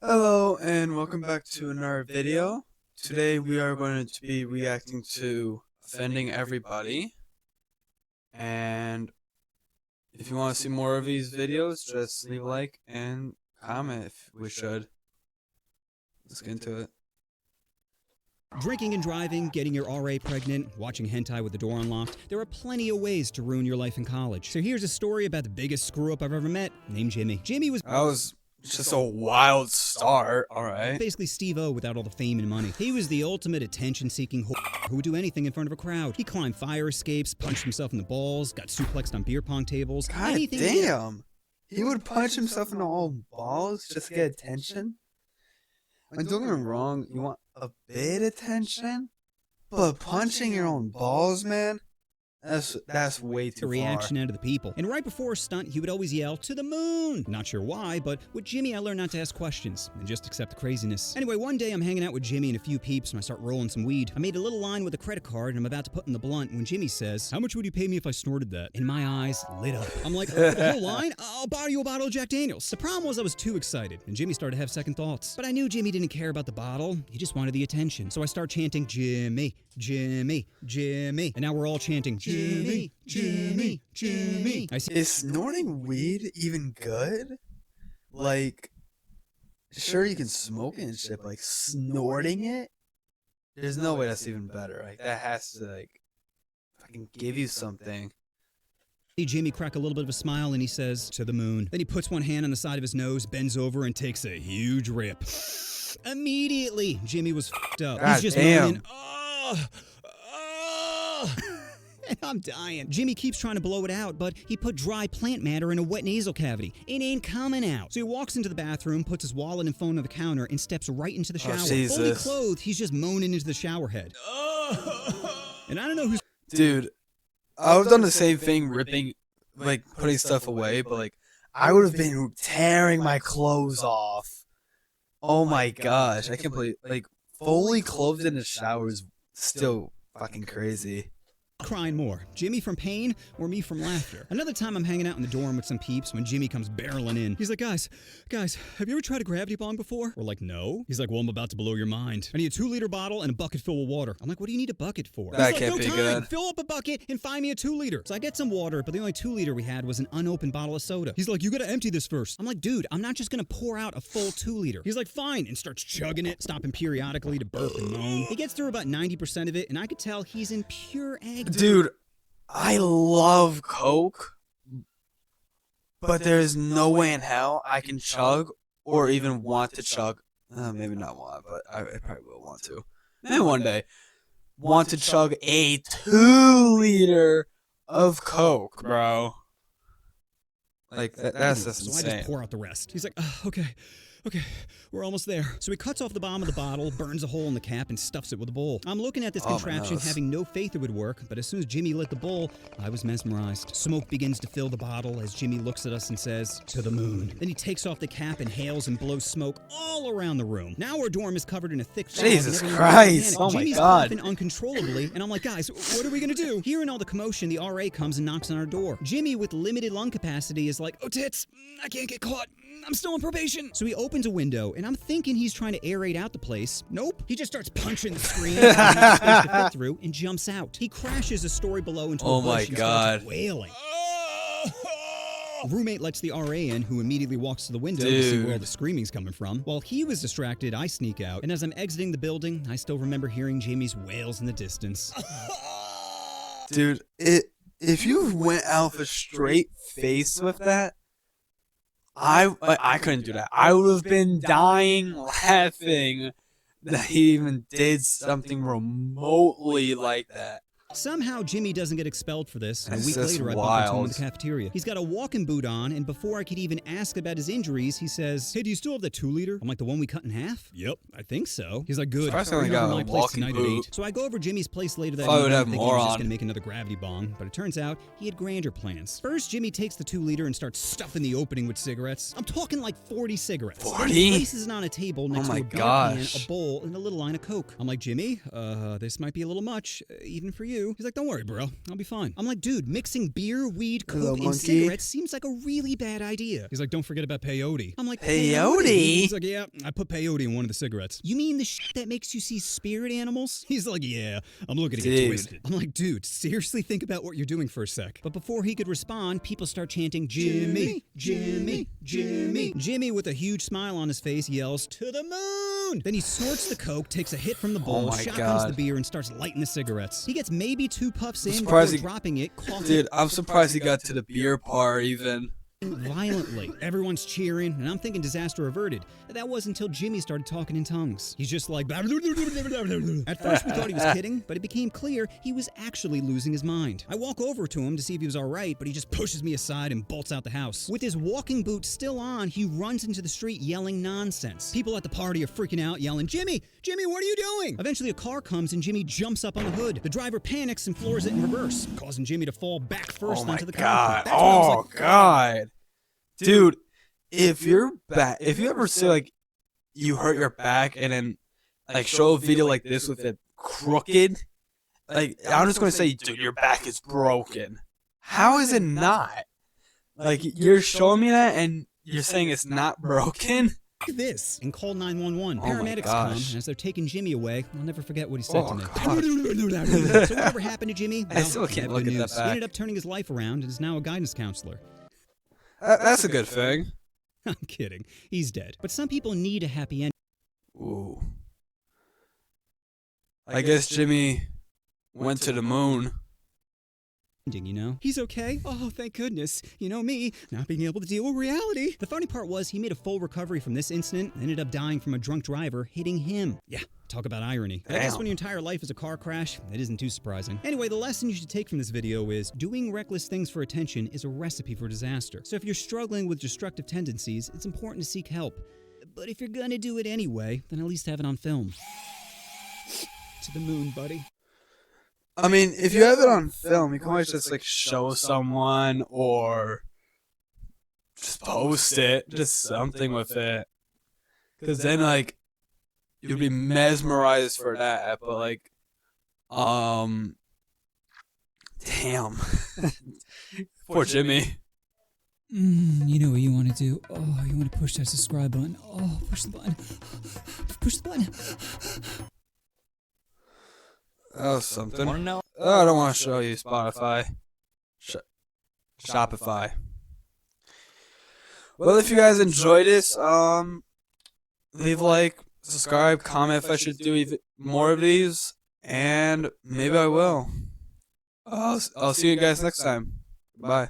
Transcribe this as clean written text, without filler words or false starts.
Hello and welcome back to another video. Today we are going to be reacting to Offending Everybody. And if you want to see more of these videos, just leave a like and comment if we should. Let's get into it. Drinking and driving, getting your RA pregnant, watching hentai with the door unlocked, there are plenty of ways to ruin your life in college. So here's a story about the biggest screw-up I've ever met, named Jimmy. Jimmy was... That was just a wild start, alright. Basically Steve-O without all the fame and money. He was the ultimate attention-seeking whore who would do anything in front of a crowd. He climbed fire escapes, punched himself in the balls, got suplexed on beer pong tables. God damn! He would punch himself in the old balls just to get attention? Like, don't get me wrong, you want a bit attention, but punching your own balls, man, that's way too the reaction out of the people. And right before a stunt, he would always yell, "To the moon!" Not sure why, but with Jimmy, I learned not to ask questions and just accept the craziness. Anyway, one day I'm hanging out with Jimmy and a few peeps and I start rolling some weed. I made a little line with a credit card and I'm about to put in the blunt when Jimmy says, "How much would you pay me if I snorted that?" And my eyes lit up. I'm like, "The whole line? I'll buy you a bottle of Jack Daniels." The problem was I was too excited and Jimmy started to have second thoughts. But I knew Jimmy didn't care about the bottle. He just wanted the attention. So I start chanting, "Jimmy, Jimmy, Jimmy." And now we're all chanting, "Jimmy, Jimmy, Jimmy." Is snorting weed even good? Like, sure you can smoke it and shit, but like snorting it? There's no way that's even better. Like, that has to like fucking give you something. Jimmy crack a little bit of a smile and he says, "To the moon." Then he puts one hand on the side of his nose, bends over, and takes a huge rip. Immediately, Jimmy was f***ed up. God He's just damn. moaning, "Oh, oh." And I'm dying. Jimmy keeps trying to blow it out, but he put dry plant matter in a wet nasal cavity. It ain't coming out. So he walks into the bathroom, puts his wallet and phone on the counter, and steps right into the shower. Jesus. Fully clothed, he's just moaning into the shower head. And I don't know who's... Dude, I've done the same thing, ripping, like putting stuff away, but like I would have been tearing my clothes off. Oh my gosh, I can't believe, like, fully clothed in the shower is still fucking crazy. crying more, Jimmy from pain or me from laughter? Another time I'm hanging out in the dorm with some peeps when Jimmy comes barreling in. He's like, guys, have you ever tried a gravity bong before? We're like, no. He's like, well, I'm about to blow your mind. I need a 2-liter bottle and a bucket filled with water. I'm like, what do you need a bucket for? That He's can't like, be no good. time. Fill up a bucket and find me a 2-liter. So I get some water, but the only 2-liter we had was an unopened bottle of soda. He's like, you gotta empty this first. I'm like, dude, I'm not just gonna pour out a full 2-liter. He's like, fine, and starts chugging it, stopping periodically to burp and moan. He gets through about 90% of it, and I could tell he's in pure agony. Dude, I love Coke, but there's no way in hell I can chug or even want to chug. Maybe not want, but I probably will want to. Maybe one day. Want to chug a 2-liter of Coke, bro. Like, that's just So I insane. just pour out the rest. He's like, okay, we're almost there. So he cuts off the bottom of the bottle, burns a hole in the cap, and stuffs it with a bowl. I'm looking at this Oh, my contraption, nose. having no faith it would work, but as soon as Jimmy lit the bowl, I was mesmerized. Smoke begins to fill the bottle as Jimmy looks at us and says, to the moon. Then he takes off the cap, inhales, and blows smoke all around the room. Now our dorm is covered in a thick fog. Jesus and everyone's Christ. panicked. Oh, my Jimmy's God. coughing uncontrollably, and I'm like, guys, what are we gonna do? Hearing all the commotion, the RA comes and knocks on our door. Jimmy, with limited lung capacity, is like, oh tits, I can't get caught. I'm still on probation. So he opens a window, and I'm thinking he's trying to aerate out the place. Nope. He just starts punching the screen space to fit through and jumps out. He crashes a story below into Oh a bush my and God. starts wailing. Roommate lets the RA in, who immediately walks to the window to see where all Dude. the screaming's coming from. While he was distracted, I sneak out, and as I'm exiting the building, I still remember hearing Jimmy's wails in the distance. Dude, if you went out of a straight face with that, I couldn't do that. I would have been dying laughing that he even did something remotely like that. Somehow, Jimmy doesn't get expelled for this, and a That's week just later, I bump into him in wild. the cafeteria. He's got a walking boot on, and before I could even ask about his injuries, he says, hey, do you still have that 2-liter? I'm like, the one we cut in half? Yep, I think so. He's like, good. Surprised I only Bring it over got to a my place walking tonight boot. at 8. So I go over Jimmy's place later that Thought I would evening, have thinking he more was just on. going to make another gravity bong, but it turns out he had grander plans. First, Jimmy takes the 2-liter and starts stuffing the opening with cigarettes. I'm talking like 40 cigarettes. 40? He places it on a table next Oh to my a beer can, gosh. a bowl, and a little line of Coke. I'm like, Jimmy, this might be a little much, even for you. too. He's like, don't worry, bro. I'll be fine. I'm like, dude, mixing beer, weed, Hello, coke, and monkey. cigarettes seems like a really bad idea. He's like, don't forget about peyote. I'm like, Peyote? He's like, yeah, I put peyote in one of the cigarettes. You mean the shit that makes you see spirit animals? He's like, yeah, I'm looking to get Dude. twisted. I'm like, dude, seriously think about what you're doing for a sec. But before he could respond, people start chanting, Jimmy, Jimmy, Jimmy. Jimmy, with a huge smile on his face, yells, to the moon! Then he snorts the coke, takes a hit from the bowl, my shotguns God. the beer, and starts lighting the cigarettes. He gets maybe 2 puffs in before surprised he- dropping it, coughing Dude, I'm surprised he got to the beer part even. violently. Everyone's cheering, and I'm thinking disaster averted. That was until Jimmy started talking in tongues. He's just like... At first we thought he was kidding, but it became clear he was actually losing his mind. I walk over to him to see if he was alright, but he just pushes me aside and bolts out the house. With his walking boots still on, he runs into the street yelling nonsense. People at the party are freaking out, yelling, Jimmy! Jimmy, what are you doing? Eventually a car comes and Jimmy jumps up on the hood. The driver panics and floors it in reverse, causing Jimmy to fall back first Oh my onto the god. concrete. That's when I was Oh like, god. Dude, if you're back, if you ever say like you hurt your back and then like show a video like this with it crooked, like I'm just gonna say, dude, your back is broken. How is it not? Like you're showing me that and you're saying it's not broken? Like this and call 911. Oh my Paramedics come, gosh. and as they're taking Jimmy away, I'll never forget what he said Oh, to me. God. So whatever happened to Jimmy? I still can't I have look good at that news. back. He ended up turning his life around and is now a guidance counselor. That's a good thing. I'm kidding. He's dead. But some people need a happy ending. Ooh. I guess Jimmy went to the moon. You know? He's okay. Oh, thank goodness. You know me, not being able to deal with reality. The funny part was he made a full recovery from this incident and ended up dying from a drunk driver hitting him. Yeah, talk about irony. I guess Damn. when your entire life is a car crash, that isn't too surprising. Anyway, the lesson you should take from this video is doing reckless things for attention is a recipe for disaster. So if you're struggling with destructive tendencies, it's important to seek help. But if you're gonna do it anyway, then at least have it on film. To the moon, buddy. I mean, if you have it on film, you can always just like show someone or just post it, just something with it. Because then, like, you'd be mesmerized for that. But like, damn, poor Jimmy. You know what you want to do. Oh, you want to push that subscribe button. Oh, push the button. Push the button. That was something. Want to know? Oh, I don't want to show you Spotify. Shopify. Well, if you guys enjoyed this, leave a like, subscribe, comment if I should do even more of these, and maybe I will. I'll see you guys next time. Bye.